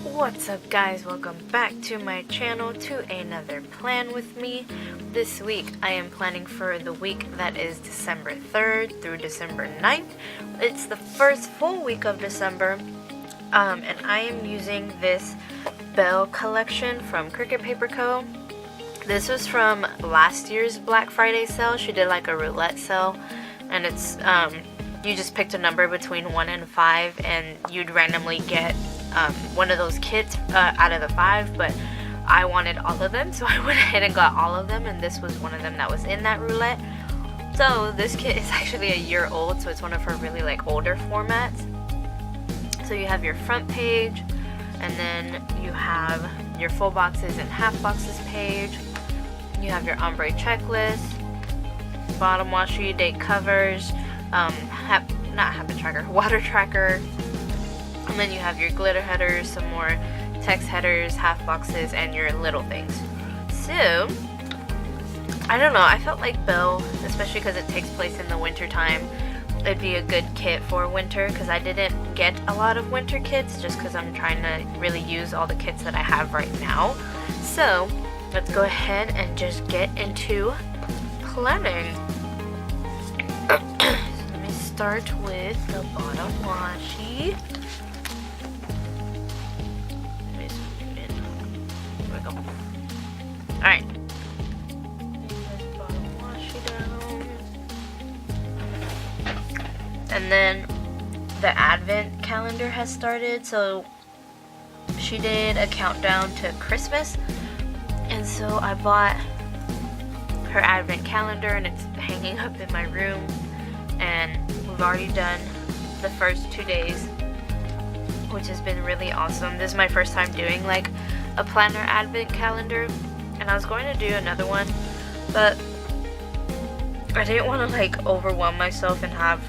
What's up guys, welcome back to my channel to another plan with me. This week I am planning for the week that is December 3rd through December 9th. It's the first full week of December and I am using this Belle collection from CricketPaperCo. This was from last year's Black Friday sale. She did like a roulette sale and it's you just picked a number between 1 and 5 and you'd randomly get one of those kits out of the 5, but I wanted all of them, so I went ahead and got all of them, and this was one of them that was in that roulette. So this kit is actually a year old, so it's one of her really like older formats. So you have your front page, and then you have your full boxes and half boxes page. You have your ombre checklist, bottom washi, date covers, not habit tracker, water tracker. And then you have your glitter headers, some more text headers, half boxes, and your little things. So, I don't know, I felt like Belle, especially because it takes place in the winter time, it'd be a good kit for winter, because I didn't get a lot of winter kits, just because I'm trying to really use all the kits that I have right now. So, let's go ahead and just get into planning. So let me start with the bottom washi. Alright. And then the advent calendar has started, so she did a countdown to Christmas, and so I bought her advent calendar and it's hanging up in my room, and we've already done the first 2 days, which has been really awesome. This is my first time doing like a planner advent calendar, and I was going to do another one, but I didn't want to like overwhelm myself and have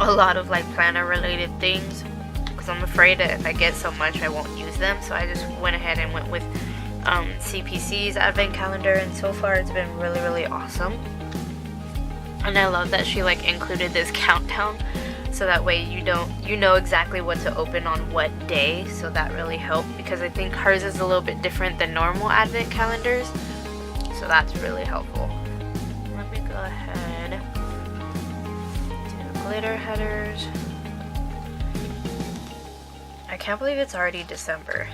a lot of like planner related things, because I'm afraid that if I get so much I won't use them. So I just went ahead and went with CPC's advent calendar, and so far it's been really awesome. And I love that she like included this countdown, so that way you know exactly what to open on what day. So that really helped, because I think hers is a little bit different than normal advent calendars, so that's really helpful. Let me go ahead, do glitter headers. I can't believe it's already December.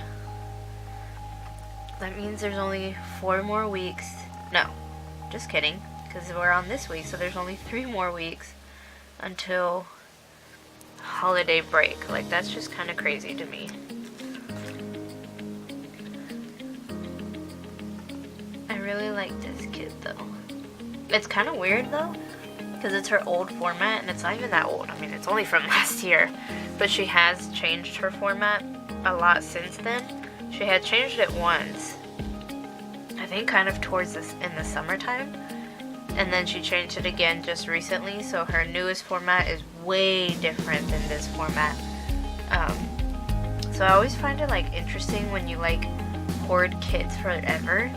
That means there's only 4 more weeks. No, just kidding, because we're on this week, so there's only 3 more weeks until holiday break. Like, that's just kind of crazy to me. I really like this kit though. It's kind of weird though, because it's her old format, and it's not even that old. I mean, it's only from last year, but she has changed her format a lot since then. She had changed it once, I think kind of towards this in the summertime, and then she changed it again just recently. So her newest format is way different than this format. So I always find it like interesting when you like hoard kits forever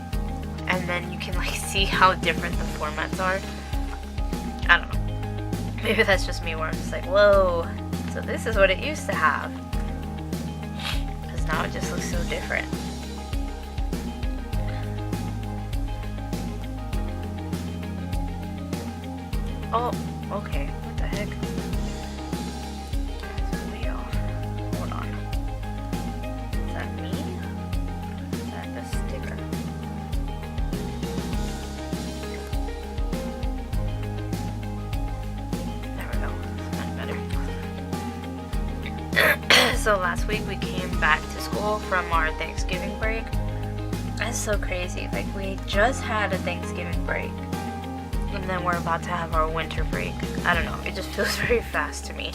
and then you can like see how different the formats are. I don't know, maybe that's just me, where I'm just like, whoa, so this is what it used to have, because now it just looks so different. Oh, okay. What the heck? That's way off. Hold on. Is that me? Is that the sticker? There we go. That's better. So last week we came back to school from our Thanksgiving break. That's so crazy. Like, we just had a Thanksgiving break, and then we're about to have our winter break. I don't know, it just feels very fast to me.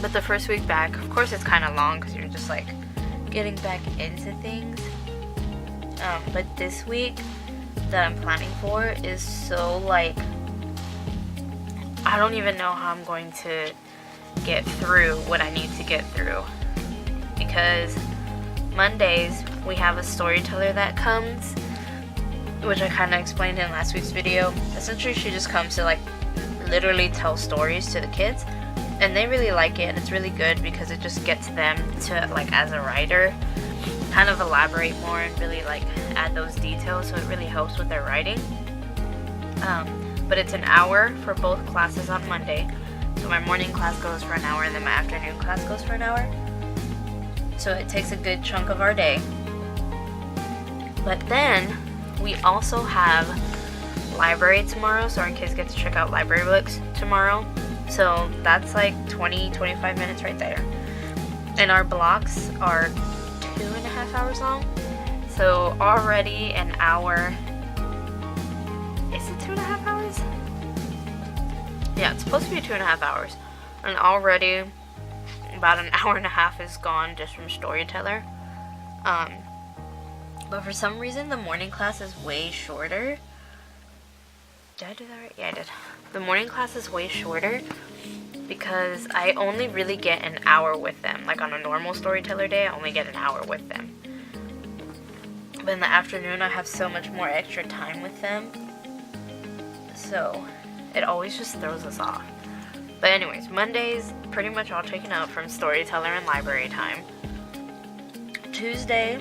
But the first week back, of course it's kind of long because you're just like getting back into things. But this week that I'm planning for is so like, I don't even know how I'm going to get through what I need to get through, because Mondays we have a storyteller that comes, which I kind of explained in last week's video. Essentially she just comes to like literally tell stories to the kids, and they really like it, and it's really good because it just gets them to, like, as a writer, kind of elaborate more and really like add those details, so it really helps with their writing. But it's an hour for both classes on Monday. So my morning class goes for an hour and then my afternoon class goes for an hour. So it takes a good chunk of our day. But then we also have library tomorrow, so our kids get to check out library books tomorrow. So that's like 20-25 minutes right there. And our blocks are 2.5 hours long. So already an hour. Is it 2.5 hours? Yeah, it's supposed to be 2.5 hours. And already about an hour and a half is gone just from storyteller. But for some reason the morning class is way shorter. Did I do that right? Yeah, I did. The morning class is way shorter because I only really get an hour with them. Like on a normal storyteller day, I only get an hour with them. But in the afternoon, I have so much more extra time with them. So it always just throws us off. But anyways, Monday's pretty much all taken up from storyteller and library time. Tuesday,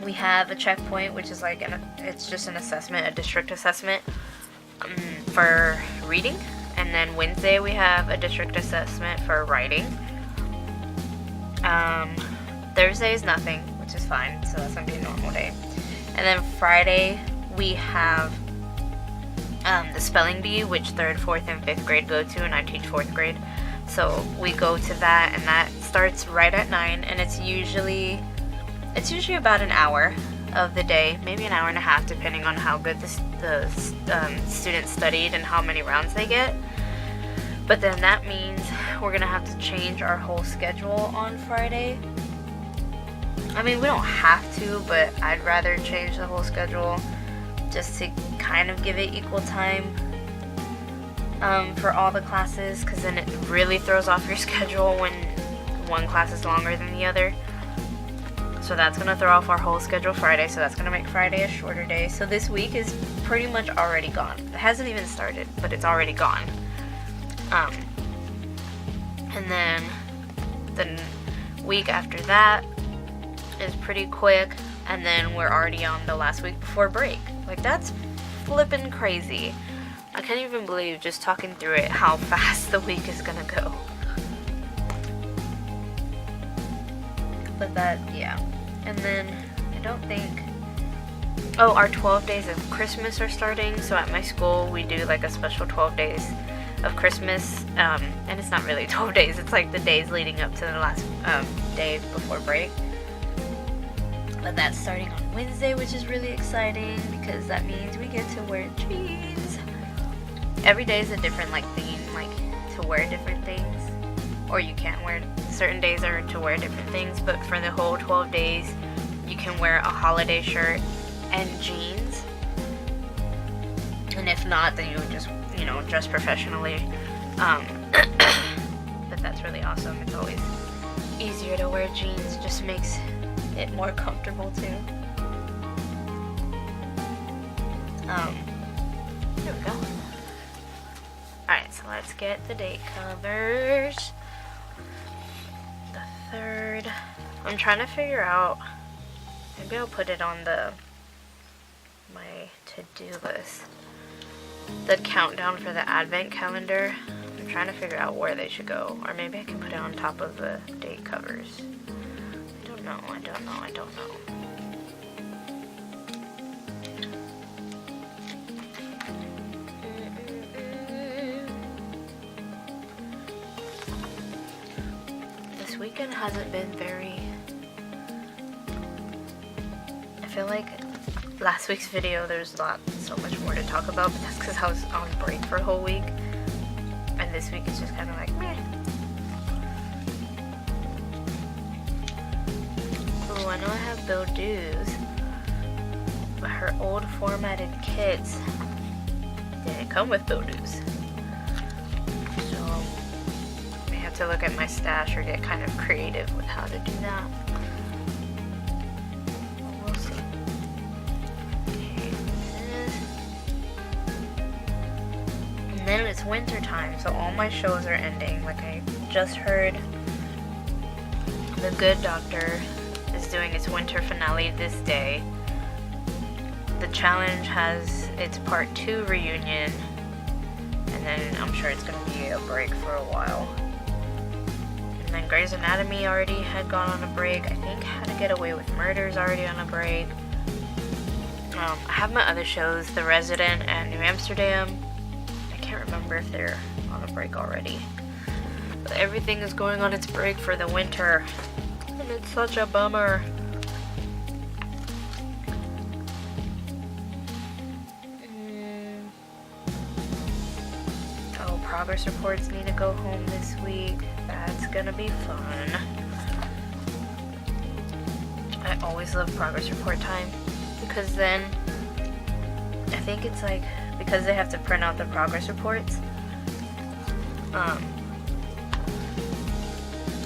we have a checkpoint, which is like it's just an assessment, a district assessment for reading. And then Wednesday we have a district assessment for writing. Thursday is nothing, which is fine, so that's gonna be a normal day. And then Friday we have the spelling bee, which 3rd, 4th, and 5th grade go to, and I teach 4th grade. So we go to that, and that starts right at 9, and it's usually about an hour of the day, maybe an hour and a half, depending on how good the students studied and how many rounds they get. But then that means we're gonna have to change our whole schedule on Friday. I mean, we don't have to, but I'd rather change the whole schedule just to kind of give it equal time for all the classes, because then it really throws off your schedule when one class is longer than the other. So that's going to throw off our whole schedule Friday, so that's going to make Friday a shorter day. So this week is pretty much already gone. It hasn't even started, but it's already gone. And then the week after that is pretty quick, and then we're already on the last week before break. Like, that's flippin' crazy. I can't even believe, just talking through it, how fast the week is gonna go. But that, yeah. And then I don't think, oh, our 12 days of Christmas are starting. So at my school we do like a special 12 days of Christmas, and it's not really 12 days, it's like the days leading up to the last day before break. But that's starting on Wednesday, which is really exciting because that means we get to wear jeans. Every day is a different like theme, like to wear different things, or you can't wear, certain days are to wear different things, but for the whole 12 days you can wear a holiday shirt and jeans. And if not, then you would just, you know, dress professionally. But that's really awesome. It's always easier to wear jeans, just makes it more comfortable too. There we go. Alright, so let's get the date covers. The 3rd. I'm trying to figure out, maybe I'll put it on my to-do list. The countdown for the advent calendar. I'm trying to figure out where they should go. Or maybe I can put it on top of the date covers. I don't know. This weekend hasn't been very, I feel like last week's video there's so much more to talk about, but that's because I was on break for a whole week, and this week it's just kind of like meh. I know I have Belle dues, but her old formatted kits didn't come with Belle dues. So I may have to look at my stash or get kind of creative with how to do that. We'll see. Okay, then it's winter time, so all my shows are ending. Like, I just heard The Good Doctor is doing its winter finale this day. The Challenge has its part 2 reunion, and then I'm sure it's going to be a break for a while. And then Grey's Anatomy already had gone on a break. I think How to Get Away with Murder is already on a break. I have my other shows, The Resident and New Amsterdam. I can't remember if they're on a break already. But everything is going on its break for the winter, and it's such a bummer. Oh, progress reports need to go home this week. That's gonna be fun. I always love progress report time, because then I think it's like, because they have to print out the progress reports,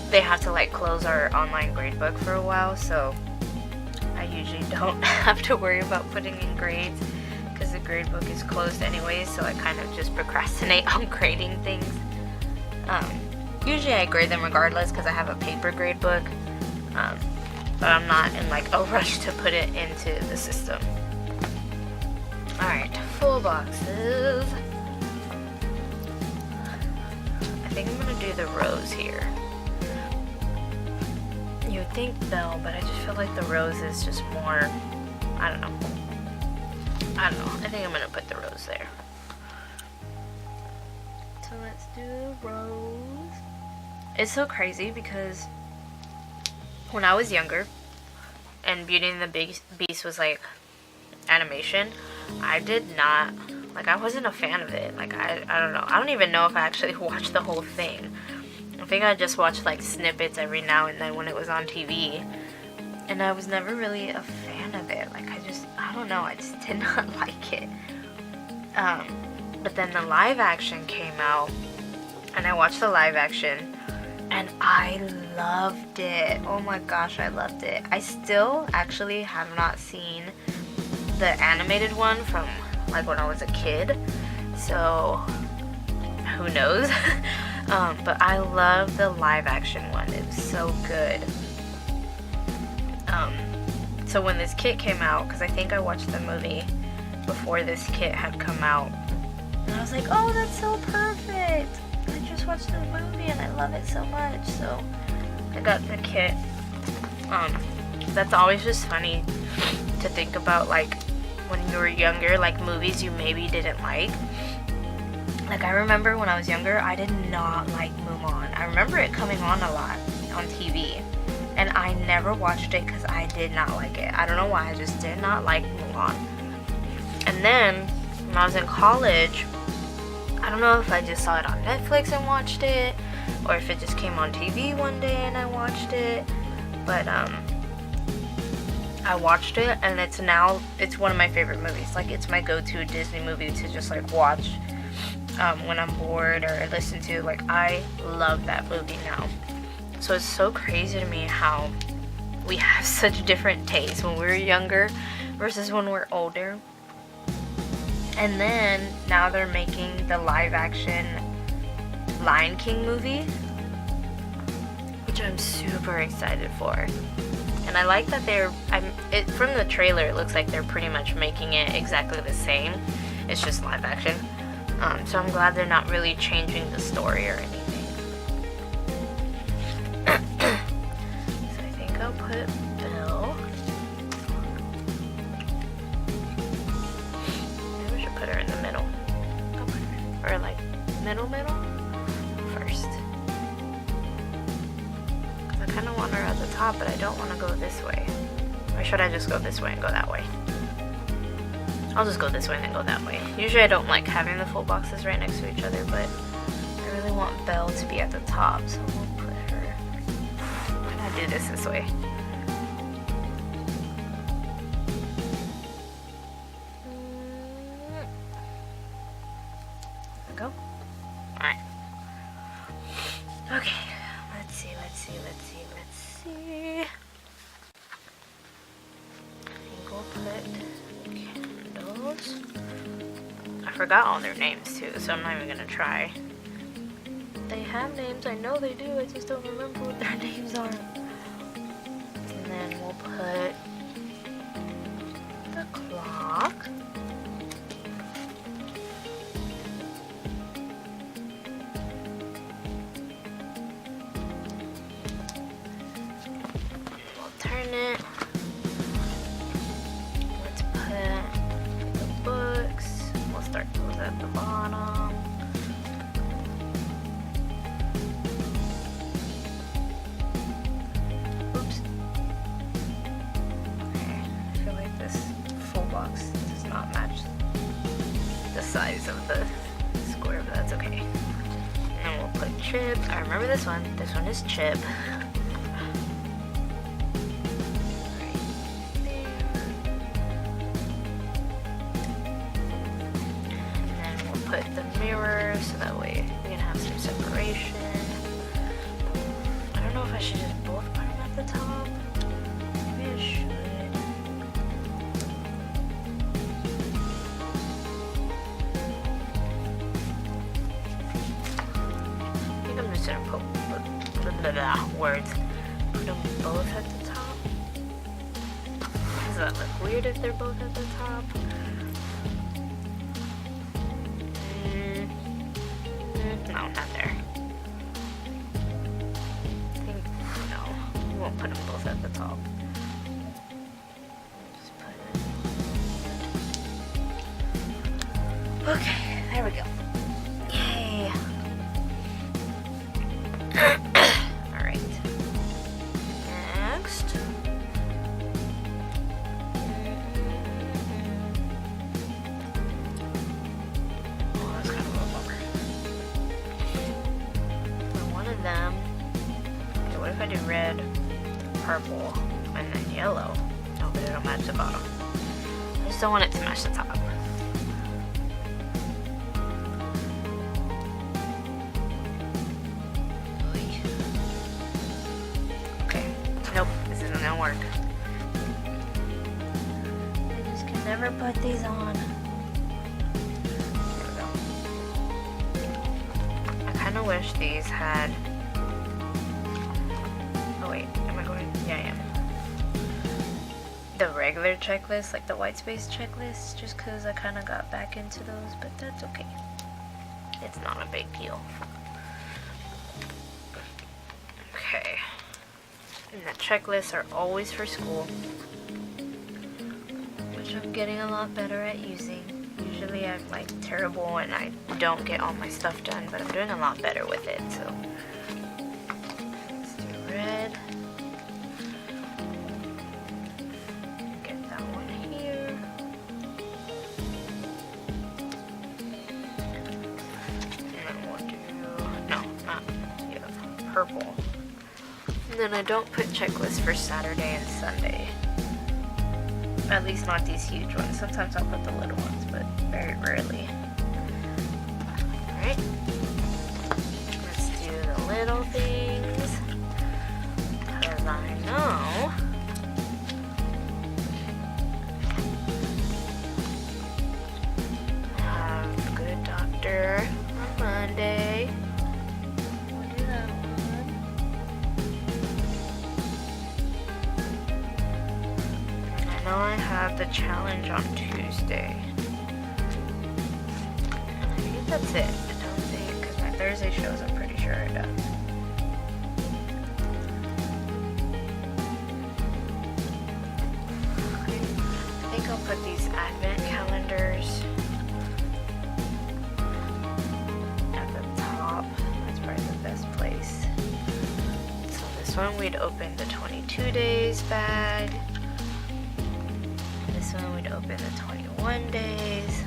they have to like close our online gradebook for a while, so I usually don't have to worry about putting in grades because the gradebook is closed anyways, so I kind of just procrastinate on grading things. Usually I grade them regardless because I have a paper gradebook, but I'm not in like a rush to put it into the system. Alright, full boxes. I think I'm gonna do the rows here. You would think Belle, but I just feel like the rose is just more, I don't know. I think I'm gonna put the rose there. So let's do rose. It's so crazy because when I was younger and Beauty and the Beast was like animation, I did not, like, I wasn't a fan of it. Like, I don't know. I don't even know if I actually watched the whole thing. I think I just watched like snippets every now and then when it was on TV, and I was never really a fan of it. Like, I don't know, I just did not like it. But then the live action came out, and I watched the live action, and I loved it. Oh my gosh, I loved it. I still actually have not seen the animated one from like when I was a kid, so who knows. But I love the live action one. It was so good. So when this kit came out, because I think I watched the movie before this kit had come out, and I was like, oh, that's so perfect. I just watched the movie and I love it so much. So I got the kit. That's always just funny to think about, like, when you were younger, like movies you maybe didn't like. Like, I remember when I was younger, I did not like Mulan. I remember it coming on a lot on TV, and I never watched it because I did not like it. I don't know why, I just did not like Mulan. And then, when I was in college, I don't know if I just saw it on Netflix and watched it, or if it just came on TV one day and I watched it, but, I watched it, and it's one of my favorite movies. Like, it's my go-to Disney movie to just, like, watch when I'm bored or listen to. Like, I love that movie now. So it's so crazy to me how we have such different tastes when we were younger versus when we're older. And then now they're making the live action Lion King movie, which I'm super excited for. And I like that from the trailer, it looks like they're pretty much making it exactly the same. It's just live action. So I'm glad they're not really changing the story or anything. So I think I'll put Belle. Maybe we should put her in the middle. I'll put her, or like middle first. Because I kind of want her at the top, but I don't want to go this way. Or should I just go this way and go that way? I'll just go this way and then go that way. Usually I don't like having the full boxes right next to each other, but I really want Belle to be at the top, so we'll put her... I'm gonna do this way. There we go. Alright. Okay, let's see. I think we'll put candles. I forgot all their names too, so I'm not even gonna try. They have names, I know they do, I just don't remember what their names are. And then we'll put the clock. We'll turn it. Let's put the books. We'll start those at the bottom. Oops. Okay, I feel like this full box does not match the size of the square, but that's okay. And we'll put Chip. I remember this one. This one is Chip. Put the mirror so that way we can have some separation. I don't know if I should just both put them at the top. Maybe I should. I think I'm just gonna put words. Put them both at the top. Does that look weird if they're both at the top? No, not there. I think, no, we won't put them both at the top. Just put it. Okay, there we go. Yay. Alright. Next. Them. Okay, what if I do red, purple, and then yellow? No, but it'll match the bottom. I just don't want it to match the top. Okay, nope, this isn't gonna work. I just can never put these on. There we go. I kind of wish these had. Oh wait, am I going? Yeah, I am. The regular checklist, like the white space checklist, just because I kind of got back into those, but that's okay. It's not a big deal. Okay. And the checklists are always for school, which I'm getting a lot better at using. Usually I'm like terrible and I don't get all my stuff done, but I'm doing a lot better with it, so. Let's do red. Get that one here. And then we'll do, no, not yellow, purple. And then I don't put checklists for Saturday and Sunday. At least not these huge ones. Sometimes I'll put the little ones, but very rarely. Alright. Let's do the little things. Because I know I have good doctor on Monday. We'll do that one. I have the challenge on Tuesday. I think that's it. I don't think, because my Thursday shows I'm pretty sure are done. Okay. I think I'll put these advent calendars at the top. That's probably the best place. So this one we'd open the 22 days bag. This one we'd open the 21 days.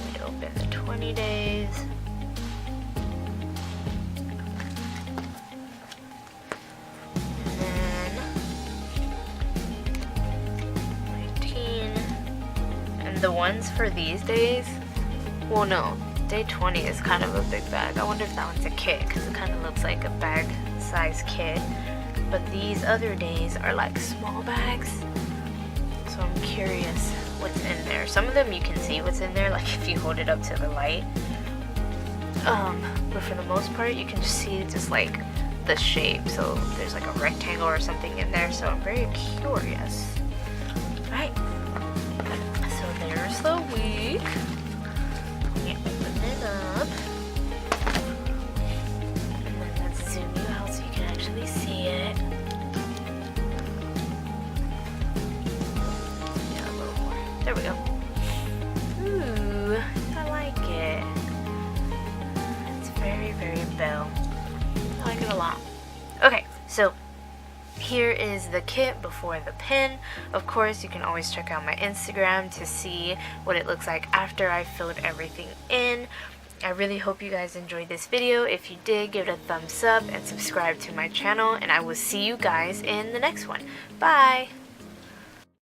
We'd open the 20 days. And then 19. And the ones for these days, well no, day 20 is kind of a big bag. I wonder if that one's a kit, because it kind of looks like a bag size kit. But these other days are like small bags, so I'm curious what's in there. Some of them you can see what's in there, like if you hold it up to the light. But for the most part, you can just see just like the shape. So there's like a rectangle or something in there. So I'm very curious. Right. So there's the week. Yeah, open it up. And then let's zoom you out so you can actually see it. Yeah, a little more. There we go. Ooh, I like it. It's very, very Belle. I like it a lot. Okay, so here is the kit before the pin. Of course, you can always check out my Instagram to see what it looks like after I filled everything in. I really hope you guys enjoyed this video. If you did, give it a thumbs up and subscribe to my channel, and I will see you guys in the next one. Bye!